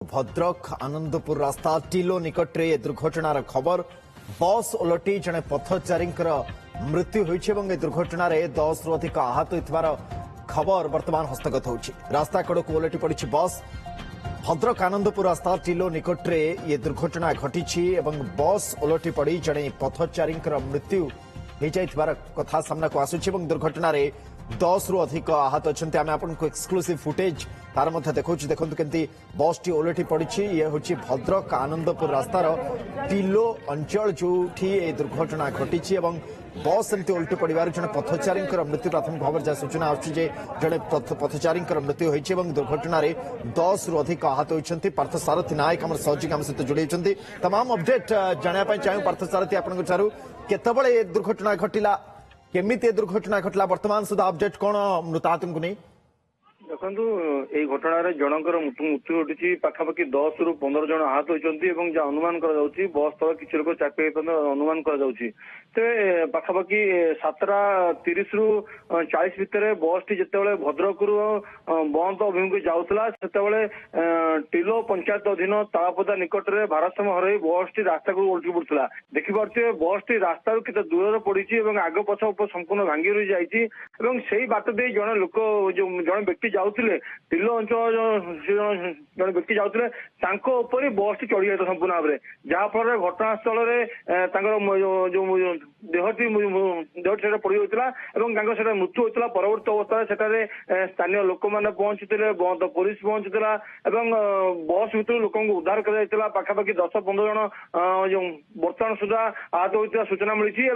भद्रक आनंदपुर रास्ता टिलो निकट रे दुर्घटनार खबर बस ओलटी जड़े पथचारी मृत्यु होइछि एवं दुर्घटन 10 रु अधिक आहत होइथिबार खबर वर्तमान हस्तगत होछि। रास्ता कड़ को ओलटी पड़ी बस भद्रक आनंदपुर रास्ता टिलो निकट रे ये दुर्घटना घटी एवं बस ओलटी पड़ी जड़े पथचारी मृत्यु हो जाइथिबार कथा सामना को आसुछि एवं दुर्घटन 10 रु अधिक आहत अच्छे आम आपको एक्सक्लूसिव फुटेज तार देखा देखो केमती बस टी ओलटी पड़ी ये हूँ भद्रक आनंदपुर रास्तार टिलो अंचल जो दुर्घटना घटी बस एमती ओलटी पड़ार जड़े पथचारी मृत्यु प्राथमिक भाव जहाँ सूचना आसुचे जड़े पथचारी मृत्यु होती दुर्घटन 10 रु अधिक आहत होती। पार्थसारथी नायक आम सहयोगी आम सहित जोड़ी तमाम अपडेट जानापी चाहूँ। पार्थसारथी आपंठ केतबले दुर्घटना घटला केमिति दुर्घटना घटला वर्तमान सुधा अपडेट कौन मृताहत को नहीं देखो ये घटन जनकर मृत्यु घटी पाखापाखि 10 रु 15 जन आहत होती अनुमान कर बस तल किसी लोग चापी अनुमान कर पाखापाखि 7:30 रु 40 भितर बस टी जिते भद्रक बंद अभिमुखे जाऊला से टिलो पंचायत अधीन तालापदा निकट में भारसाम्य हर बस टी रास्ता को उल्टी पड़ता देखिपे बस टी रास्ता केते दूर पड़ी आग पछ संपूर्ण भांगी रही जाइए बाट दे जड़े लोक जो जड़े व्यक्ति जाऊे टिलो अंचल जड़े व्यक्ति जाऊे बस टी चढ़ी जाता संपूर्ण भाव में जहाँफल घटनास्थल जो देहटी पड़ जाता मृत्यु होता परवर्त अवस्था स्थानीय लोक मैंने पहुंचते बंद पुलिस पहुंचता बस भर लोक उद्धार कर पाखापाखि 10-15 जन जो बर्तमान सुधा आहत होता सूचना मिली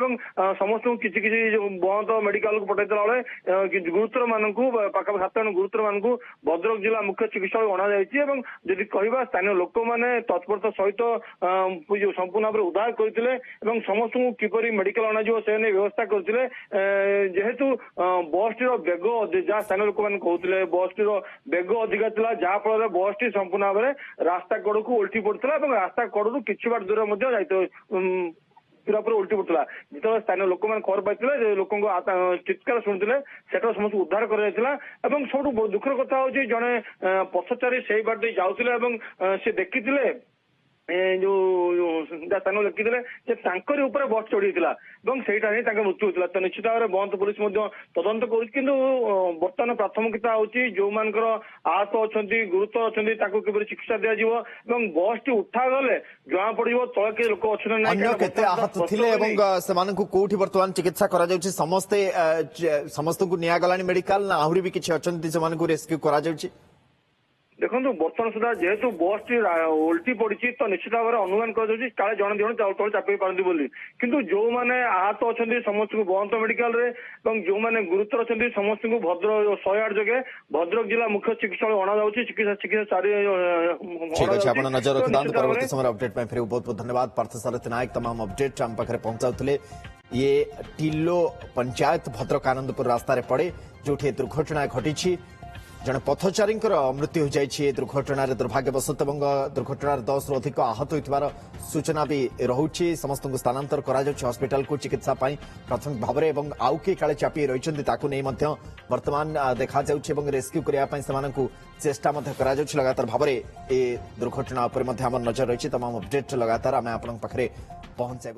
समस्त किसी बंद मेडिकल को पठाइला बेले गुरुतर मानक पाखापाखि 7 जन गुरुतर मानक भद्रक जिला मुख्य चिकित्सालय अणाई जदि कह स्थानीय लोक मैंने तत्परता सहित संपूर्ण भाव में उद्धार करते समस्त किपर मेडिकल अणाଯିव से व्यवस्था करते जेहेतु बस टी बेग जहाँ स्थानीय लोक मैंने कहते बस टी बेग अधिका था जहाँफल बस टी संपूर्ण भाव में रास्ता कड़ को उल्टी पड़ता रास्ता कड़ू किसी बाट दूर पूरा पूरा उल्टी पड़ता जो स्थानीय लोक मैंने खबर पाई लोक चित्कार शुणुते से समस्त उद्धार कर सब दुखर कथा हूँ जड़े पथचारी से बाट जाऊे से देखी जो स्थान लिखिते बस चढ़ीला से मृत्यु होता तो निश्चित भाव में बंद पुलिस तदंत कर बर्तमान प्राथमिकता हूँ जो मान आहत अच्छा गुरुतर अच्छा किपर चिकित्सा दिज्व बस टी उठा गले जना पड़ो तले किए लोक अच्छे आहत थे कौटी बर्तमान चिकित्सा समस्ते समस्त को निगला मेडिकल ना आहरी भी किसी अच्छा से रेस्क्यू कर देखो बर्तमान सुधा जेहेतु बस टी उल्टी पड़ी तो निश्चित भाव में अनुमान कर जड़े जड़े तले चापी पारती बोली किंतु जो मैंने आहत अच्छा समस्त को बंद मेडिकल जो मैंने गुरुतर अच्छा समस्त को भद्रक 108 जगह भद्रक जिला मुख्य चिकित्सालय अणा चिकित्सा नजर रखिए परवर्ती समय अपडेट फिर बहुत बहुत धन्यवाद। पार्थसारथी नायक तमाम अपडेट आम पाखे पहुंचाते ये टिलो पंचायत भद्रक आनंदपुर रास्तार पड़े जो दुर्घटना घटी जड़े पथचारी मृत्यु हो जाए दुर्घटन दुर्भाग्यवशत दुर्घटन 10 रु अधिक आहत होइथिबार सूचना भी रहुछि। समस्त को स्थानांतर करा जाउछि हॉस्पिटल को चिकित्सा प्राथमिक भाव में आउ किए काले चापी रही वर्तमान देखा जाउछि रेस्क्यू करने चेष्टा लगातार भाव में दुर्घटना नजर रही तमाम अपडेट लगातार आम आप पहुंचाई।